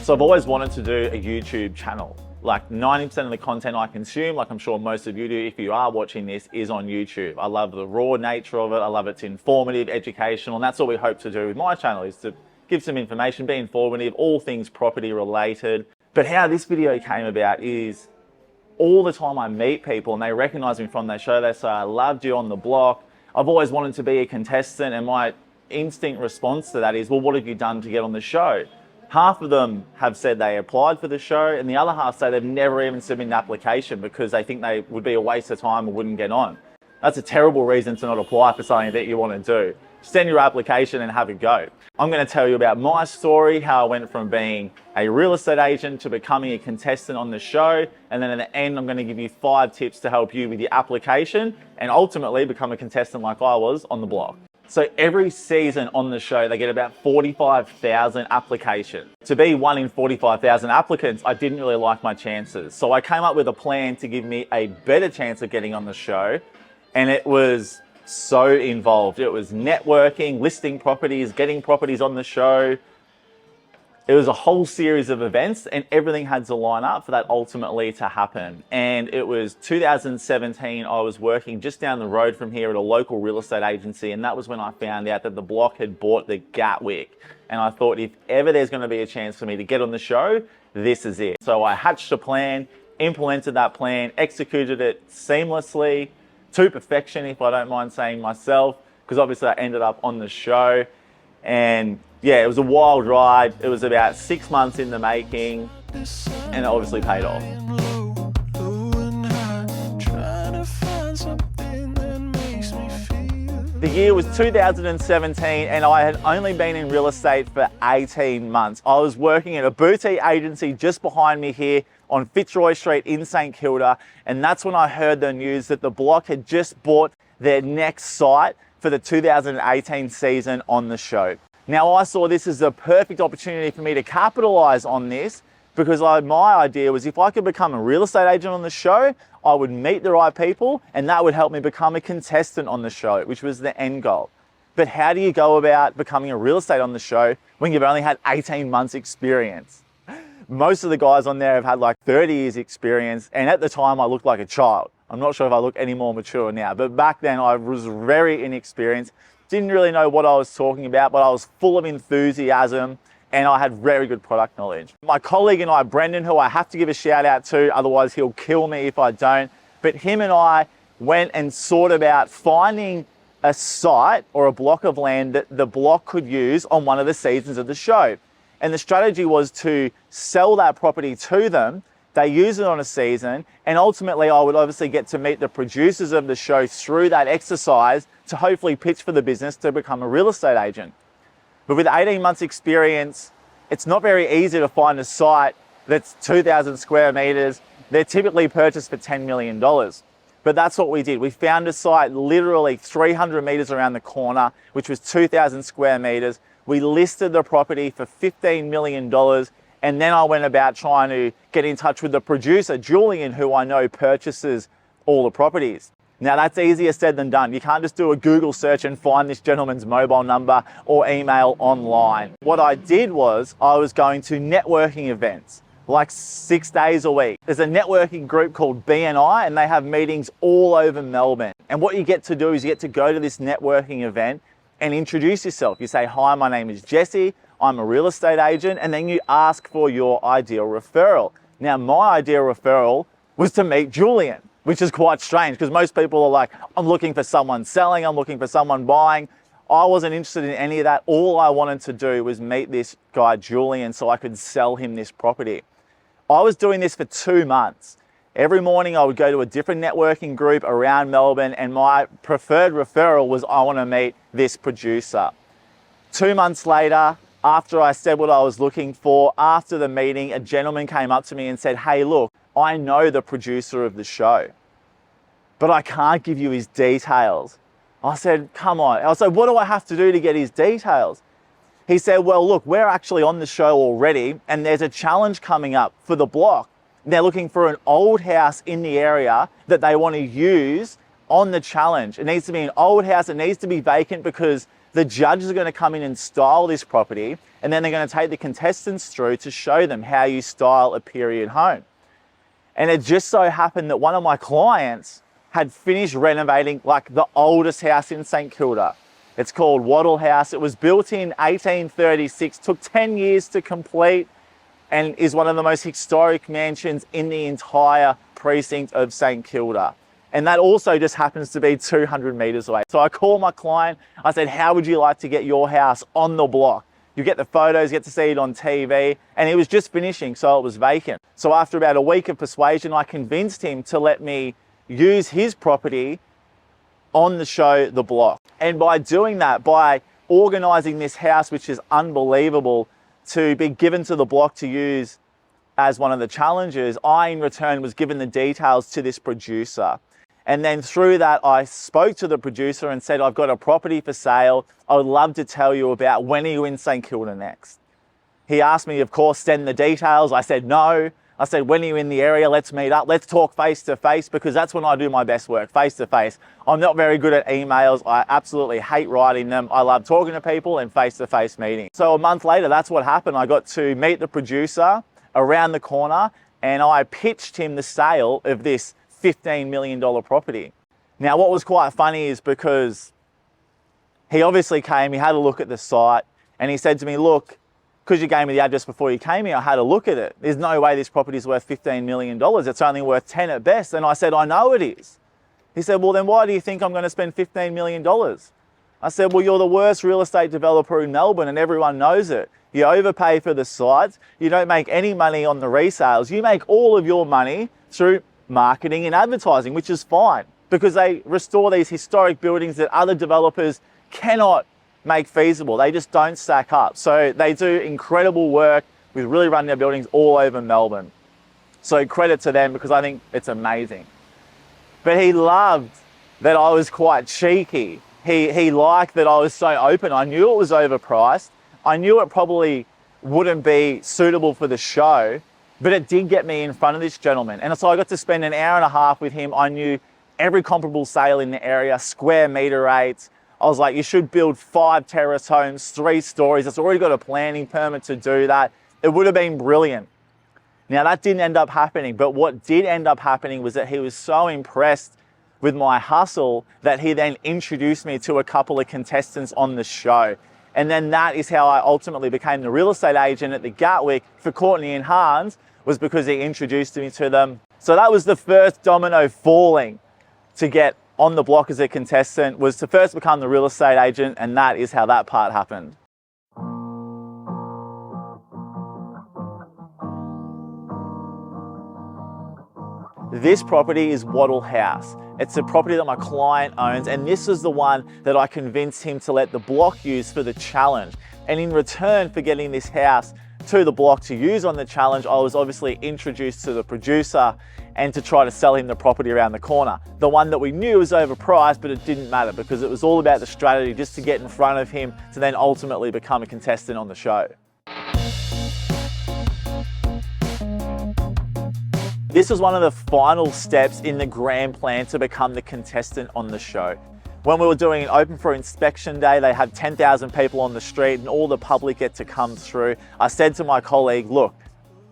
So I've always wanted to do a YouTube channel. Like 90% of the content I consume, like I'm sure most of you do if you are watching this, is on YouTube. I love the raw nature of it. I love it's informative, educational, and that's what we hope to do with my channel, is to give some information, be informative, all things property related. But how this video came about is all the time I meet people and they recognize me from their show. They say, I loved you on the block. I've always wanted to be a contestant, and my instinct response to that is, well, what have you done to get on the show? Half of them have said they applied for the show, and the other half say they've never even submitted an application because they think they would be a waste of time or wouldn't get on. That's a terrible reason to not apply for something that you want to do. Send your application and have a go. I'm going to tell you about my story, how I went from being a real estate agent to becoming a contestant on the show. And then at the end, I'm going to give you 5 tips to help you with your application and ultimately become a contestant like I was on the block. So every season on the show, they get about 45,000 applications. To be one in 45,000 applicants, I didn't really like my chances. So I came up with a plan to give me a better chance of getting on the show. And it was so involved. It was networking, listing properties, getting properties on the show. It was a whole series of events, and everything had to line up for that ultimately to happen. And it was 2017, I was working just down the road from here at a local real estate agency, and that was when I found out that the block had bought the Gatwick. And I thought, if ever there's going to be a chance for me to get on the show, this is it. So I hatched a plan, implemented that plan, executed it seamlessly, to perfection, if I don't mind saying myself, because obviously I ended up on the show. And yeah, it was a wild ride. It was about 6 months in the making, and it obviously paid off. The year was 2017, and I had only been in real estate for 18 months. I was working at a boutique agency just behind me here on Fitzroy Street in St Kilda, and that's when I heard the news that the block had just bought their next site for the 2018 season on the show. Now, I saw this as a perfect opportunity for me to capitalize on this, because my idea was, if I could become a real estate agent on the show, I would meet the right people, and that would help me become a contestant on the show, which was the end goal. But how do you go about becoming a real estate on the show when you've only had 18 months experience? Most of the guys on there have had like 30 years experience, and at the time I looked like a child. I'm not sure if I look any more mature now, but back then I was very inexperienced, didn't really know what I was talking about, but I was full of enthusiasm and I had very good product knowledge. My colleague and I, Brendan, who I have to give a shout out to, otherwise he'll kill me if I don't, but him and I went and sought about finding a site or a block of land that the block could use on one of the seasons of the show. And the strategy was to sell that property to them. They use it on a season, and ultimately I would obviously get to meet the producers of the show through that exercise to hopefully pitch for the business to become a real estate agent. But with 18 months experience, it's not very easy to find a site that's 2,000 square meters. They're typically purchased for $10 million. But that's what we did. We found a site literally 300 meters around the corner, which was 2,000 square meters. We listed the property for $15 million. And then I went about trying to get in touch with the producer, Julian, who I know purchases all the properties. Now, that's easier said than done. You can't just do a Google search and find this gentleman's mobile number or email online. What I did was I was going to networking events like 6 days a week. There's a networking group called BNI, and they have meetings all over Melbourne. And what you get to do is you get to go to this networking event and introduce yourself. You say, hi, my name is Jesse. I'm a real estate agent. And then you ask for your ideal referral. Now, my ideal referral was to meet Julian, which is quite strange because most people are like, I'm looking for someone selling, I'm looking for someone buying. I wasn't interested in any of that. All I wanted to do was meet this guy, Julian, so I could sell him this property. I was doing this for 2 months. Every morning I would go to a different networking group around Melbourne, and my preferred referral was, I want to meet this producer. 2 months later, after I said what I was looking for, after the meeting, a gentleman came up to me and said, hey, look, I know the producer of the show, but I can't give you his details. I said, come on. I said, what do I have to do to get his details? He said, well, look, we're actually on the show already, and there's a challenge coming up for the block. They're looking for an old house in the area that they want to use on the challenge. It needs to be an old house. It needs to be vacant because The judges are going to come in and style this property, and then they're going to take the contestants through to show them how you style a period home. And it just so happened that one of my clients had finished renovating like the oldest house in St Kilda. It's called Waddle House. It was built in 1836, took 10 years to complete, and is one of the most historic mansions in the entire precinct of St Kilda. And that also just happens to be 200 meters away. So I called my client, I said, how would you like to get your house on the block? You get the photos, get to see it on TV, and he was just finishing, so it was vacant. So after about a week of persuasion, I convinced him to let me use his property on the show, The Block. And by doing that, by organizing this house, which is unbelievable, to be given to The Block to use as one of the challenges, I in return was given the details to this producer. And then through that, I spoke to the producer and said, I've got a property for sale. I would love to tell you about. When are you in St Kilda next? He asked me, of course, send the details. I said, no. I said, when are you in the area? Let's meet up. Let's talk face to face, because that's when I do my best work, face to face. I'm not very good at emails. I absolutely hate writing them. I love talking to people and face to face meetings. So a month later, that's what happened. I got to meet the producer around the corner, and I pitched him the sale of this $15 million property. Now, what was quite funny is because he obviously came, he had a look at the site, and he said to me, look, because you gave me the address before you came here, I had a look at it. There's no way this property is worth $15 million. It's only worth 10 at best. And I said, I know it is. He said, well, then why do you think I'm going to spend $15 million? I said, well, you're the worst real estate developer in Melbourne and everyone knows it. You overpay for the sites. You don't make any money on the resales. You make all of your money through marketing and advertising, which is fine because they restore these historic buildings that other developers cannot make feasible. They just don't stack up. So they do incredible work with really running their buildings all over Melbourne. So credit to them, because I think it's amazing. But he loved that I was quite cheeky. He liked that I was so open. I knew it was overpriced. I knew it probably wouldn't be suitable for the show, but it did get me in front of this gentleman. And so I got to spend an hour and a half with him. I knew every comparable sale in the area, square meter rates. I was like, you should build 5 terrace homes, 3 stories. It's already got a planning permit to do that. It would have been brilliant. Now that didn't end up happening, but what did end up happening was that he was so impressed with my hustle that he then introduced me to a couple of contestants on the show. And then that is how I ultimately became the real estate agent at the Gatwick for Courtney and Hans, was because he introduced me to them. So that was the first domino falling to get on the block as a contestant, was to first become the real estate agent, and that is how that part happened. This property is Waddle House. It's a property that my client owns, and this is the one that I convinced him to let the block use for the challenge. And in return for getting this house to the block to use on the challenge, I was obviously introduced to the producer and to try to sell him the property around the corner. The one that we knew was overpriced, but it didn't matter because it was all about the strategy just to get in front of him to then ultimately become a contestant on the show. This was one of the final steps in the grand plan to become the contestant on the show. When we were doing an open for inspection day, they had 10,000 people on the street and all the public get to come through. I said to my colleague, look,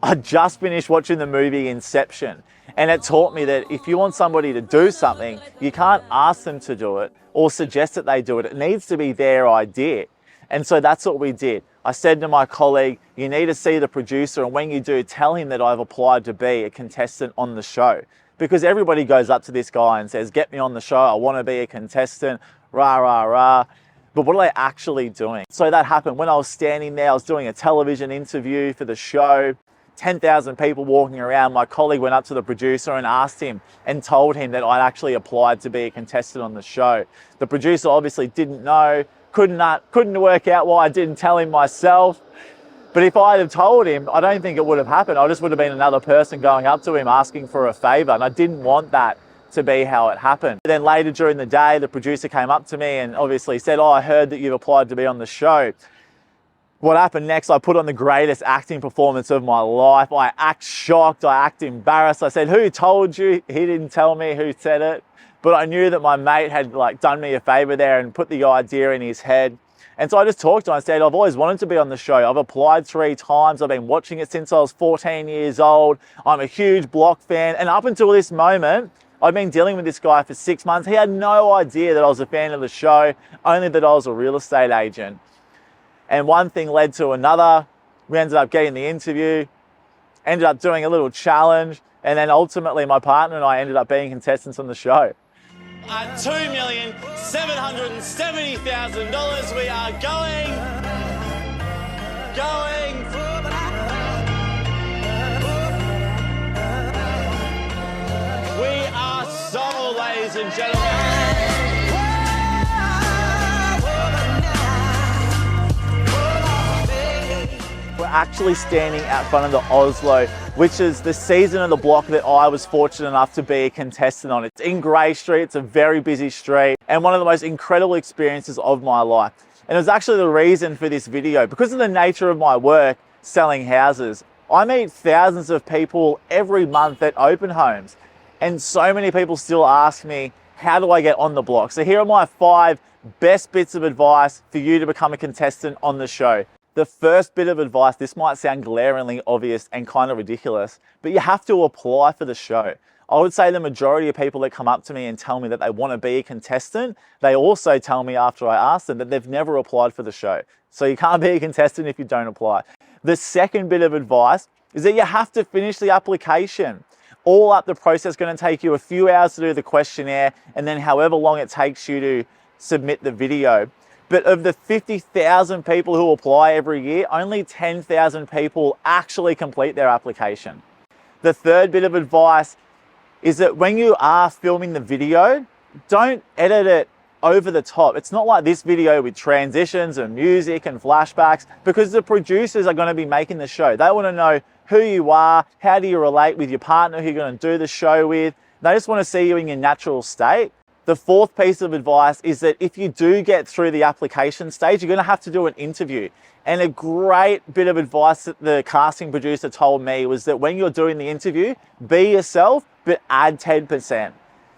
I just finished watching the movie Inception, and it taught me that if you want somebody to do something, you can't ask them to do it or suggest that they do it. It needs to be their idea. And so that's what we did. I said to my colleague, you need to see the producer, and when you do, tell him that I've applied to be a contestant on the show. Because everybody goes up to this guy and says, get me on the show, I want to be a contestant, rah, rah, rah. But what are they actually doing? So that happened. When I was standing there, I was doing a television interview for the show, 10,000 people walking around. My colleague went up to the producer and asked him and told him that I'd actually applied to be a contestant on the show. The producer obviously didn't know, couldn't work out why I didn't tell him myself. But if I had told him, I don't think it would have happened. I just would have been another person going up to him asking for a favor, and I didn't want that to be how it happened. Then later during the day, the producer came up to me and obviously said, oh, I heard that you've applied to be on the show. What happened next, I put on the greatest acting performance of my life. I act shocked, I act embarrassed. I said, who told you? He didn't tell me who said it. But I knew that my mate had done me a favor there and put the idea in his head. And so I just talked to him. I said, I've always wanted to be on the show. I've applied 3 times. I've been watching it since I was 14 years old. I'm a huge block fan. And up until this moment, I've been dealing with this guy for 6 months. He had no idea that I was a fan of the show, only that I was a real estate agent. And one thing led to another. We ended up getting the interview, ended up doing a little challenge, and then ultimately my partner and I ended up being contestants on the show. At $2,770,000, we are going. We are sold, ladies and gentlemen. We're actually standing out front of the Oslo, which is the season of the block that I was fortunate enough to be a contestant on. It's in Grey Street, it's a very busy street, and one of the most incredible experiences of my life. And it was actually the reason for this video. Because of the nature of my work, selling houses, I meet thousands of people every month at open homes. And so many people still ask me, how do I get on the block? So here are my 5 best bits of advice for you to become a contestant on the show. The first bit of advice, this might sound glaringly obvious and kind of ridiculous, but you have to apply for the show. I would say the majority of people that come up to me and tell me that they want to be a contestant, they also tell me after I ask them that they've never applied for the show. So you can't be a contestant if you don't apply. The second bit of advice is that you have to finish the application. All up the process is going to take you a few hours to do the questionnaire, and then however long it takes you to submit the video. But of the 50,000 people who apply every year, only 10,000 people actually complete their application. The third bit of advice is that when you are filming the video, don't edit it over the top. It's not like this video with transitions and music and flashbacks, because the producers are going to be making the show. They want to know who you are, how do you relate with your partner who you're going to do the show with. They just want to see you in your natural state. The fourth piece of advice is that if you do get through the application stage, you're going to have to do an interview. And a great bit of advice that the casting producer told me was that when you're doing the interview, be yourself, but add 10%.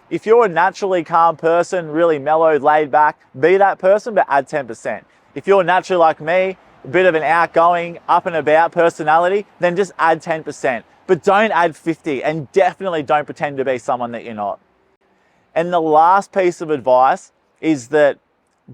If you're a naturally calm person, really mellow, laid back, be that person, but add 10%. If you're naturally like me, a bit of an outgoing, up and about personality, then just add 10%. But don't add 50, and definitely don't pretend to be someone that you're not. And the last piece of advice is that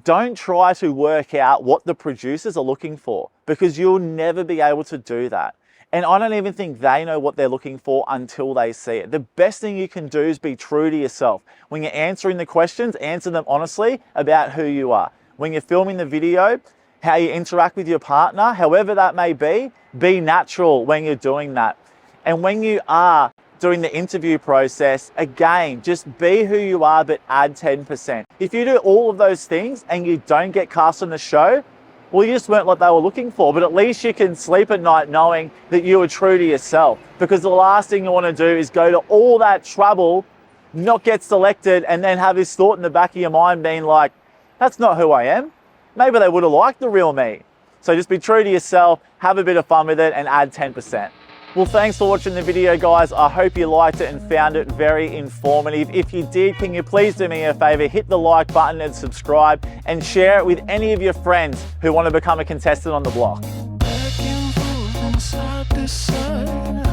don't try to work out what the producers are looking for, because you'll never be able to do that. And I don't even think they know what they're looking for until they see it. The best thing you can do is be true to yourself. When you're answering the questions, answer them honestly about who you are. When you're filming the video, how you interact with your partner, however that may be natural when you're doing that. And when you are doing the interview process, again, just be who you are, but add 10%. If you do all of those things and you don't get cast on the show, well, you just weren't what they were looking for, but at least you can sleep at night knowing that you were true to yourself. Because the last thing you want to do is go to all that trouble, not get selected, and then have this thought in the back of your mind being like, that's not who I am. Maybe they would have liked the real me. So just be true to yourself, have a bit of fun with it, and add 10%. Well, thanks for watching the video, guys. I hope you liked it and found it very informative. If you did, can you please do me a favor, hit the like button and subscribe, and share it with any of your friends who want to become a contestant on the block. Back and forth and side to side.